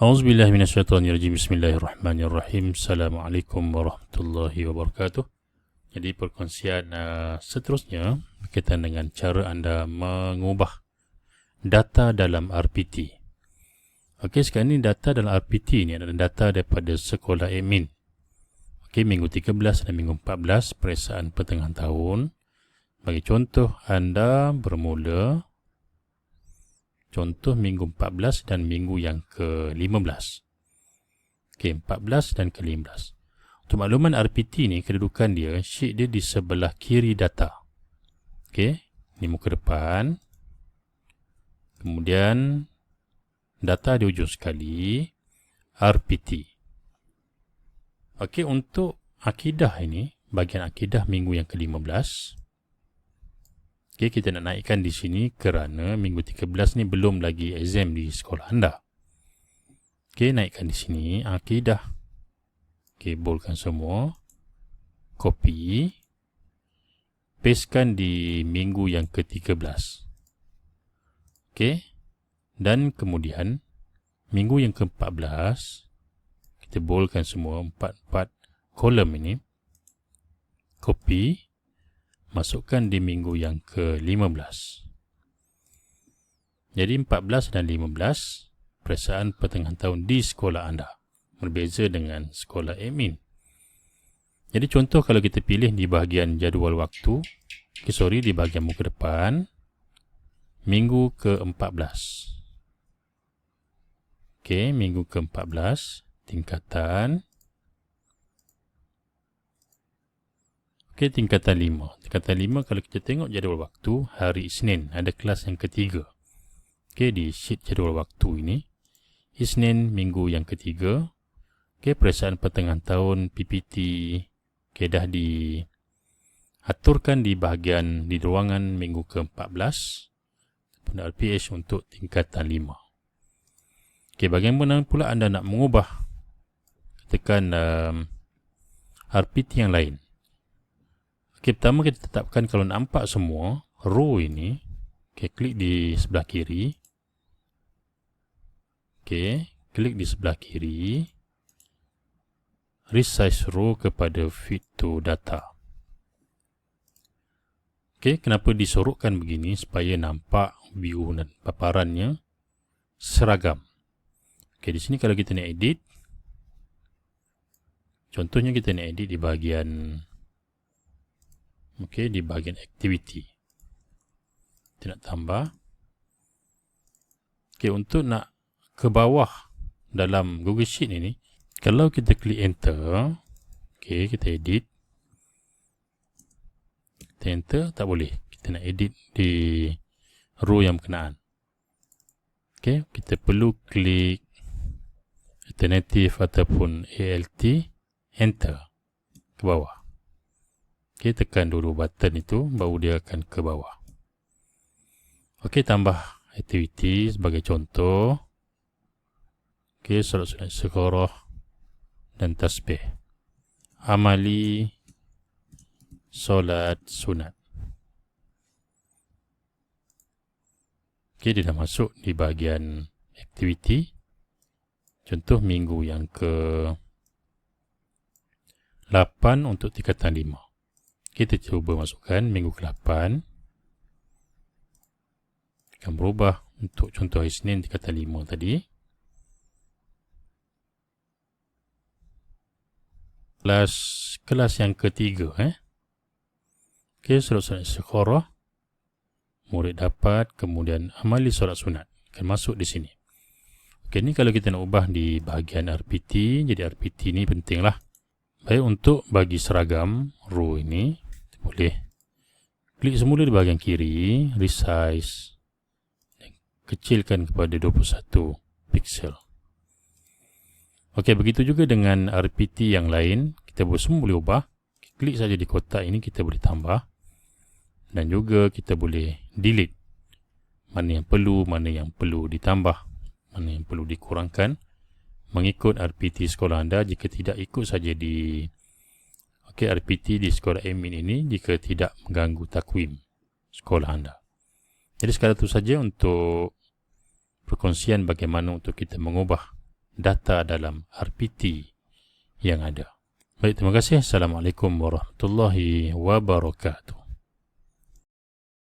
A'udzubillahi minasyaitonirrajim. Bismillahirrahmanirrahim. Assalamualaikum warahmatullahi wabarakatuh. Jadi perkongsian seterusnya berkaitan dengan cara anda mengubah data dalam RPT. Okey, sekarang ni data dalam RPT ni adalah data daripada sekolah admin. Okey, minggu 13 dan minggu 14 periksaan pertengahan tahun. Bagi contoh, anda bermula contoh minggu 14 dan minggu yang ke-15. Okey, 14 dan ke-15. Untuk makluman RPT ni, kedudukan dia, sheet dia di sebelah kiri data. Okey, ni muka depan. Kemudian, data di ujung sekali, RPT. Okey, untuk akidah ini, bahagian akidah minggu yang ke-15. Okay, kita nak naikkan di sini kerana minggu 13 ni belum lagi exam di sekolah anda. Okay, naikkan di sini akidah. Okay, boldkan semua. Copy. Pastekan di minggu yang ke-13. Okay. Dan kemudian minggu yang ke-14 kita boldkan semua 4 kolom ini. Copy. Masukkan di minggu yang ke-15. Jadi 14 dan 15 periksaan pertengahan tahun di sekolah anda. Berbeza dengan sekolah admin. Jadi contoh kalau kita pilih di bahagian jadual waktu, di bahagian muka depan, minggu ke-14. Okey, minggu ke-14, tingkatan. Okey, tingkatan 5. Tingkatan 5 kalau kita tengok jadual waktu, hari Isnin ada kelas yang ketiga. Okey, di sheet jadual waktu ini, Isnin minggu yang ketiga. Okey, periksaan pertengahan tahun PPT. Okey, dah diaturkan di bahagian di ruangan minggu ke-14. Pada RPH untuk tingkatan 5. Okey, bagaimana pula anda nak mengubah tekan RPT yang lain? Okay, pertama kita tetapkan kalau nampak semua row ini, okay, klik di sebelah kiri. Okay, klik di sebelah kiri. Resize row kepada fit to data. Okay, kenapa disorokkan begini? Supaya nampak view dan paparannya seragam. Okay, di sini kalau kita nak edit, contohnya kita nak edit di bahagian di bahagian activity. Kita nak tambah. Untuk nak ke bawah dalam Google Sheet ini, kalau kita klik enter, kita edit. Kita enter, tak boleh. Kita nak edit di row yang berkenaan. Kita perlu klik alternative ataupun ALT, enter, ke bawah. Tekan dulu button itu, baru dia akan ke bawah. Tambah activity sebagai contoh. Solat sunat istiqarah dan tasbih. Amali solat sunat. Dia dah masuk di bahagian activity. Contoh minggu yang ke-8 untuk tingkatan 5. Kita cuba masukkan minggu ke-8. Akan berubah untuk contoh hari Isnin tingkatan 5 tadi. Kelas yang ke-3. Solat sunat istiqarah. Murid dapat, kemudian amali solat sunat. Akan masuk di sini. Ni kalau kita nak ubah di bahagian RPT. Jadi RPT ni pentinglah. Baik, untuk bagi seragam row ini, kita boleh klik semula di bahagian kiri, resize, dan kecilkan kepada 21 pixel. Begitu juga dengan RPT yang lain, kita semua boleh ubah. Klik saja di kotak ini, kita boleh tambah. Dan juga kita boleh delete. Mana yang perlu ditambah, mana yang perlu dikurangkan. Mengikut RPT sekolah anda. Jika tidak, ikut saja di RPT di sekolah admin ini jika tidak mengganggu takwim sekolah anda. Jadi sekadar itu saja untuk perkongsian bagaimana untuk kita mengubah data dalam RPT yang ada. Baik, terima kasih. Assalamualaikum warahmatullahi wabarakatuh.